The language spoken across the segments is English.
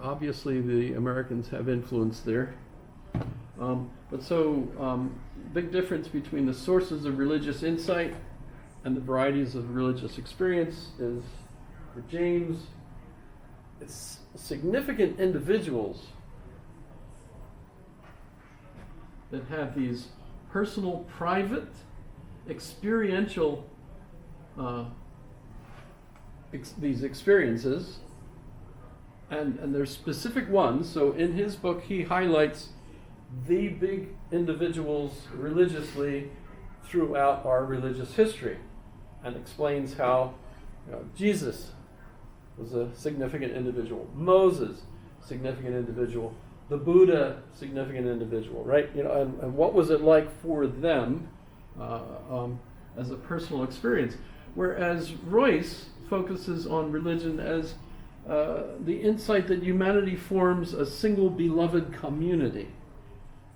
obviously the Americans have influence there. Big difference between the sources of religious insight and the varieties of religious experience is, for James, it's significant individuals that have these personal, private, experiential these experiences, and there's specific ones. So in his book, he highlights the big individuals religiously throughout our religious history, and explains how Jesus was a significant individual, Moses, significant individual, the Buddha, significant individual, right? And what was it like for them as a personal experience? Whereas Royce focuses on religion as the insight that humanity forms a single beloved community,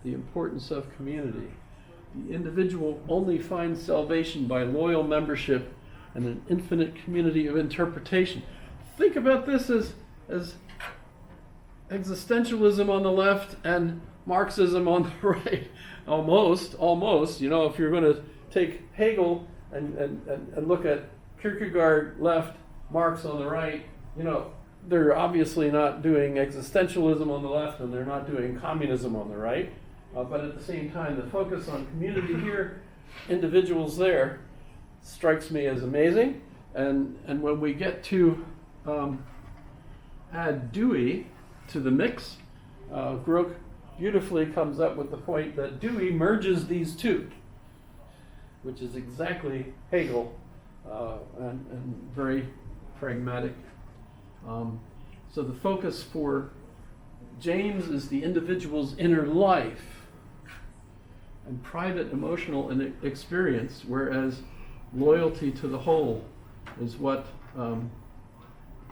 the importance of community. The individual only finds salvation by loyal membership and an infinite community of interpretation. Think about this as existentialism on the left and Marxism on the right. Almost. If you're going to take Hegel and look at Kierkegaard left, Marx on the right, they're obviously not doing existentialism on the left and they're not doing communism on the right. But at the same time, the focus on community here, individuals there, strikes me as amazing. And when we get to add Dewey to the mix, Grook beautifully comes up with the point that Dewey merges these two, which is exactly Hegel, and very pragmatic. So the focus for James is the individual's inner life and private emotional experience, whereas loyalty to the whole is what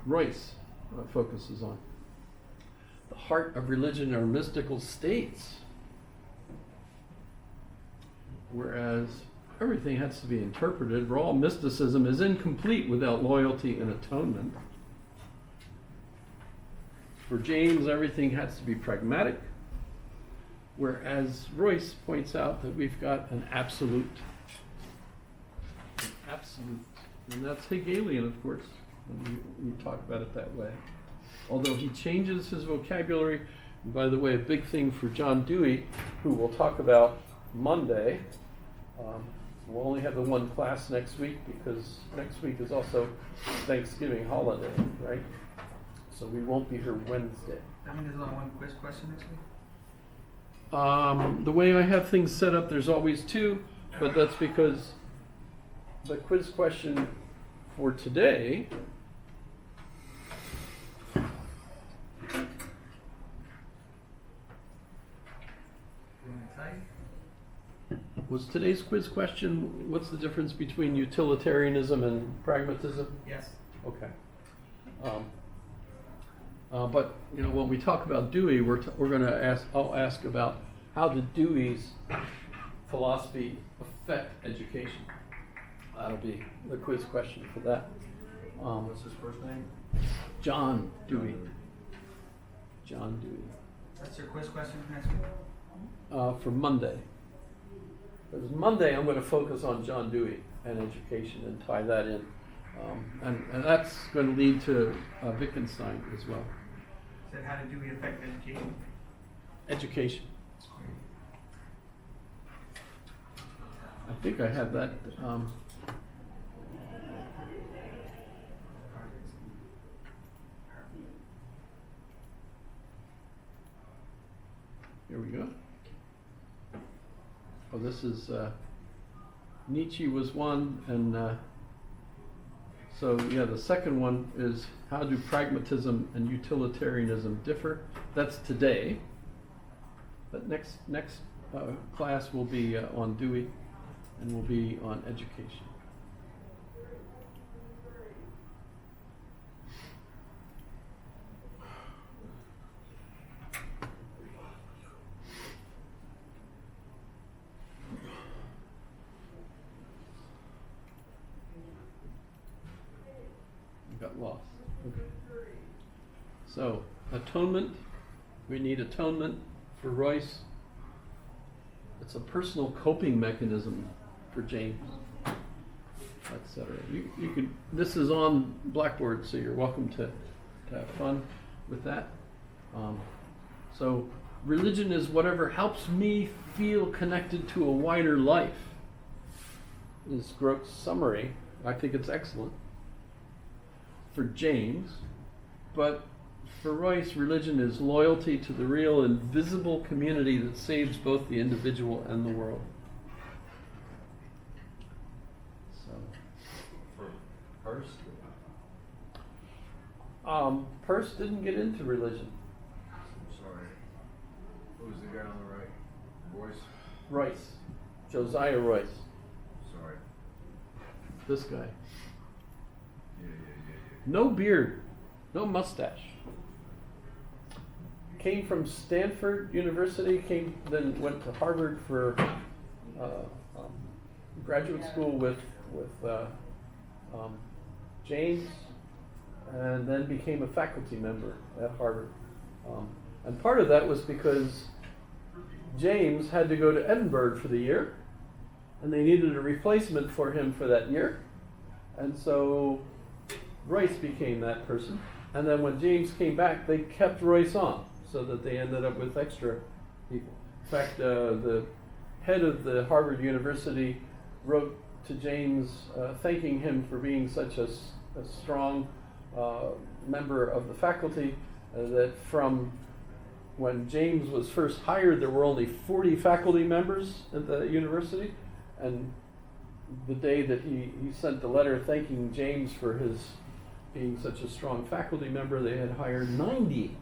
Royce focuses on. The heart of religion are mystical states, whereas everything has to be interpreted. Raw mysticism is incomplete without loyalty and atonement. For James, everything has to be pragmatic, whereas Royce points out that we've got an absolute. And that's Hegelian, of course, when we talk about it that way. Although he changes his vocabulary. And by the way, a big thing for John Dewey, who we'll talk about Monday. We'll only have the one class next week because next week is also Thanksgiving holiday, right? So we won't be here Wednesday. I mean, there's only one quiz question next week? The way I have things set up, there's always two, but that's because the quiz question for today was today's quiz question, what's the difference between utilitarianism and pragmatism? Yes. Okay. But when we talk about Dewey, we're going to ask. I'll ask about how did Dewey's philosophy affect education. That'll be the quiz question for that. What's his first name? John Dewey. John Dewey. That's your quiz question for next week? For Monday. Because Monday I'm going to focus on John Dewey and education and tie that in. And that's going to lead to Wittgenstein as well. Said, how did Dewey affect education? Education. I think I have that. Here we go. Oh, this is Nietzsche was one, and so the second one is how do pragmatism and utilitarianism differ? That's today. But next class will be on Dewey, and will be on education. Got lost. Okay. So atonement. We need atonement for Royce. It's a personal coping mechanism for James, etc. You could. This is on Blackboard, so you're welcome to have fun with that. So religion is whatever helps me feel connected to a wider life. Is Grote's summary. I think it's excellent for James, but for Royce, religion is loyalty to the real and visible community that saves both the individual and the world. So, For Peirce? Peirce didn't get into religion. I'm sorry. Who's the guy on the right? Royce? Royce, Josiah Royce, Sorry. this guy. Yeah. No beard, no mustache. Came from Stanford University, then went to Harvard for graduate school with James, and then became a faculty member at Harvard. And part of that was because James had to go to Edinburgh for the year, and they needed a replacement for him for that year. And so Royce became that person. And then when James came back, they kept Royce on, so that they ended up with extra people. In fact, the head of the Harvard University wrote to James thanking him for being such a strong member of the faculty, that from when James was first hired, there were only 40 faculty members at the university, and the day that he sent the letter thanking James for his being such a strong faculty member, they had hired 90.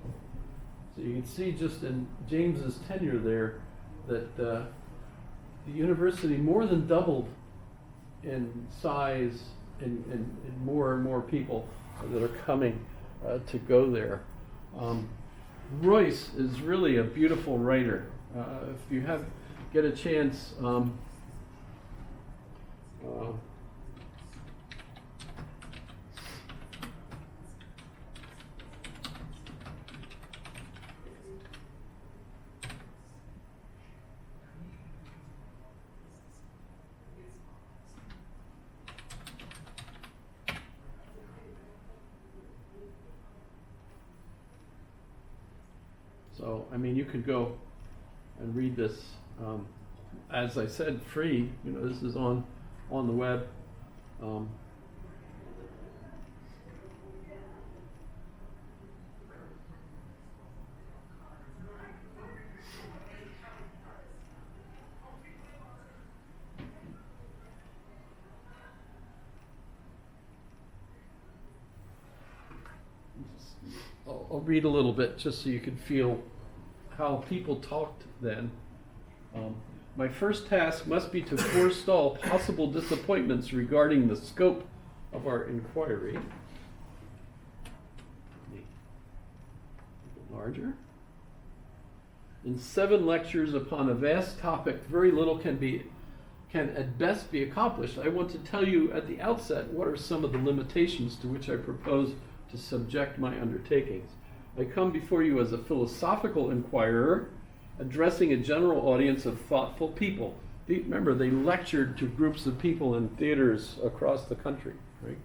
So you can see just in James's tenure there that the university more than doubled in size and more and more people that are coming to go there. Royce is really a beautiful writer. If you get a chance, so, I mean, you could go and read this, as I said, free. You know, this is on the web. I'll read a little bit just so you can feel how people talked then. My first task must be to forestall possible disappointments regarding the scope of our inquiry. Larger. In 7 lectures upon a vast topic, very little can at best be accomplished. I want to tell you at the outset what are some of the limitations to which I propose to subject my undertakings. I come before you as a philosophical inquirer, addressing a general audience of thoughtful people. Remember, they lectured to groups of people in theaters across the country, right?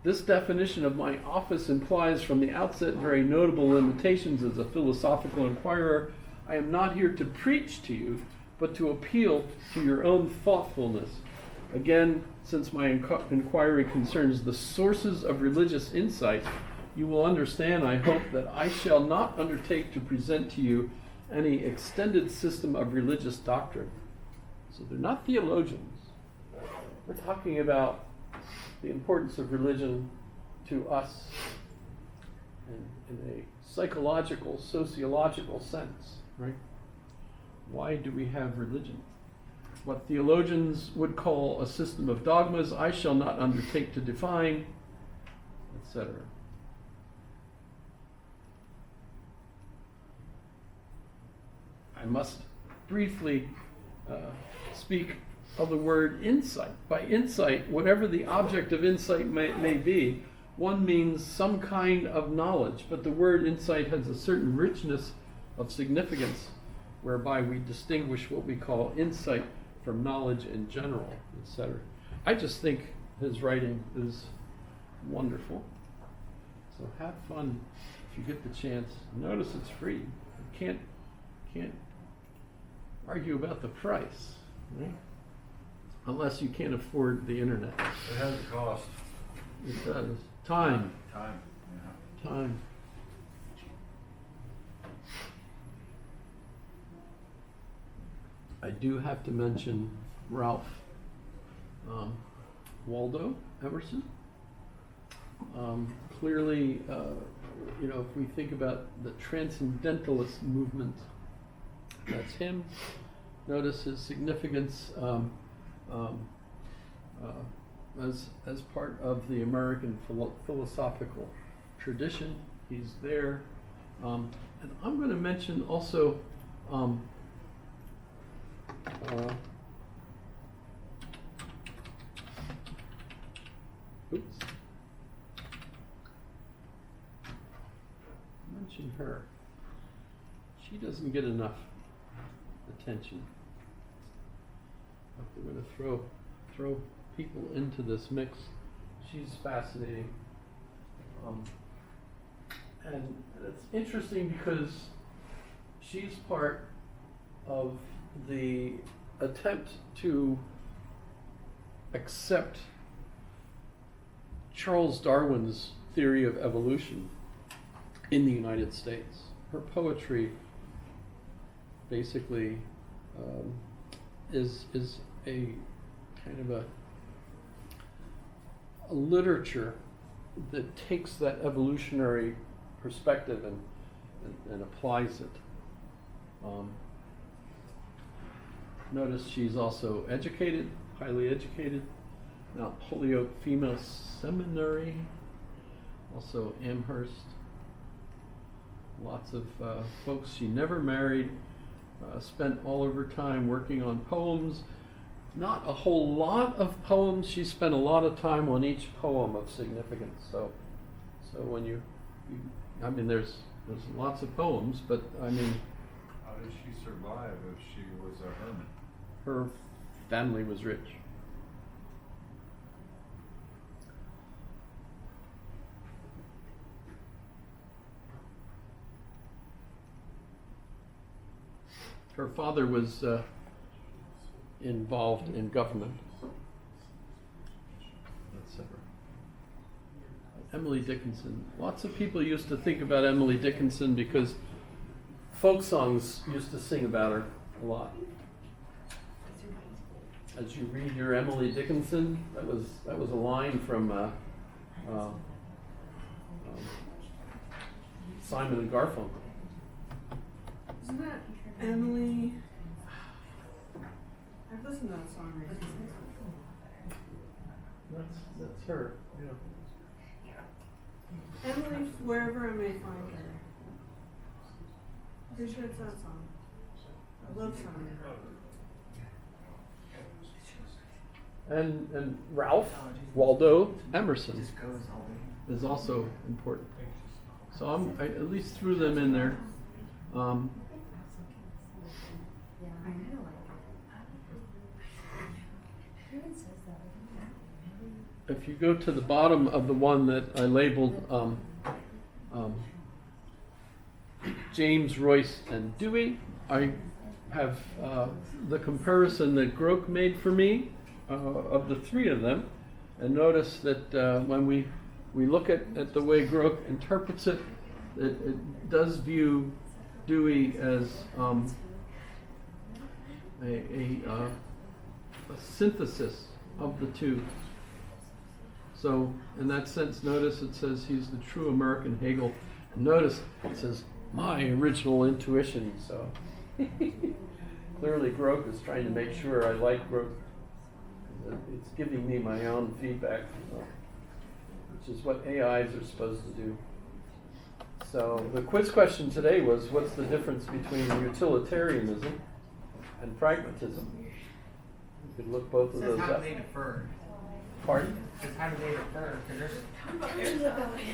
This definition of my office implies from the outset very notable limitations as a philosophical inquirer. I am not here to preach to you, but to appeal to your own thoughtfulness. Again, since my inquiry concerns the sources of religious insight, you will understand, I hope, that I shall not undertake to present to you any extended system of religious doctrine. So they're not theologians. We're talking about the importance of religion to us in a psychological, sociological sense, right? Why do we have religion? What theologians would call a system of dogmas, I shall not undertake to define, etc. I must briefly speak of the word insight. By insight, whatever the object of insight may be, one means some kind of knowledge, but the word insight has a certain richness of significance whereby we distinguish what we call insight from knowledge in general, etc. I just think his writing is wonderful. So have fun if you get the chance. Notice it's free. You can't argue about the price, right? Unless you can't afford the internet. It has a cost. It does. Time. Time, yeah. Time. I do have to mention Ralph Waldo Emerson. Clearly, if we think about the transcendentalist movement, that's him. Notice his significance as part of the American philosophical tradition. He's there. And I'm going to mention also mention her. She doesn't get enough attention. If we're going to throw people into this mix, she's fascinating. And it's interesting because she's part of the attempt to accept Charles Darwin's theory of evolution in the United States. Her poetry basically is a kind of a literature that takes that evolutionary perspective and applies it. Notice she's also educated, highly educated. Mount Holyoke Female Seminary, also Amherst. Lots of folks. She never married, spent all of her time working on poems. Not a whole lot of poems. She spent a lot of time on each poem of significance. So when there's lots of poems, but I mean, How did she survive if she was a hermit? her family was rich. Her father was involved in government. Etc. Emily Dickinson. Lots of people used to think about Emily Dickinson because folk songs used to sing about her a lot. As you read your Emily Dickinson, that was a line from Simon and Garfunkel. Isn't that Emily? I've listened to that song recently. That's her. Yeah. Emily, wherever I may find her. Pretty sure it's that song. I love Simon and Garfunkel. And Ralph Waldo Emerson is also important. So I at least threw them in there. If you go to the bottom of the one that I labeled James, Royce, and Dewey, I have the comparison that Groke made for me of the three of them. And notice that when we look at the way Groke interprets it, it does view Dewey as a synthesis of the two. So in that sense, notice it says he's the true American Hegel. And notice it says my original intuition. So clearly Groke is trying to make sure I like Groke. It's giving me my own feedback, which is what AIs are supposed to do. So the quiz question today was, what's the difference between utilitarianism and pragmatism? You could look both of It those says how up. they differ. Pardon? Because how do they refer? Because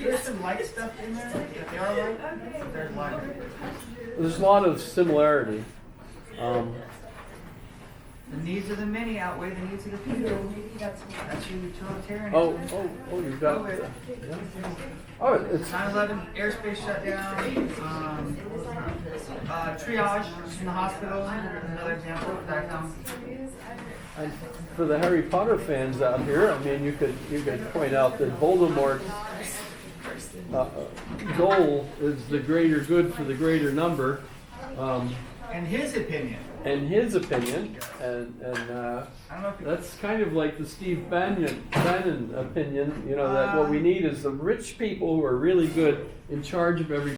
there's some light stuff in there that they are light, but there's light. There's a lot of similarity. The needs of the many outweigh the needs of the people. That's your utilitarian. You've got. Go ahead. Yeah. Oh, it's 9/11 airspace shutdown. Triage in the hospital. Another example of that. and for the Harry Potter fans out here. I mean, you could point out that Voldemort's goal is the greater good for the greater number. In his opinion. In his opinion, and I don't know if you that's kind of like the Steve Bannon opinion, you know, that what we need is the rich people who are really good in charge of everybody.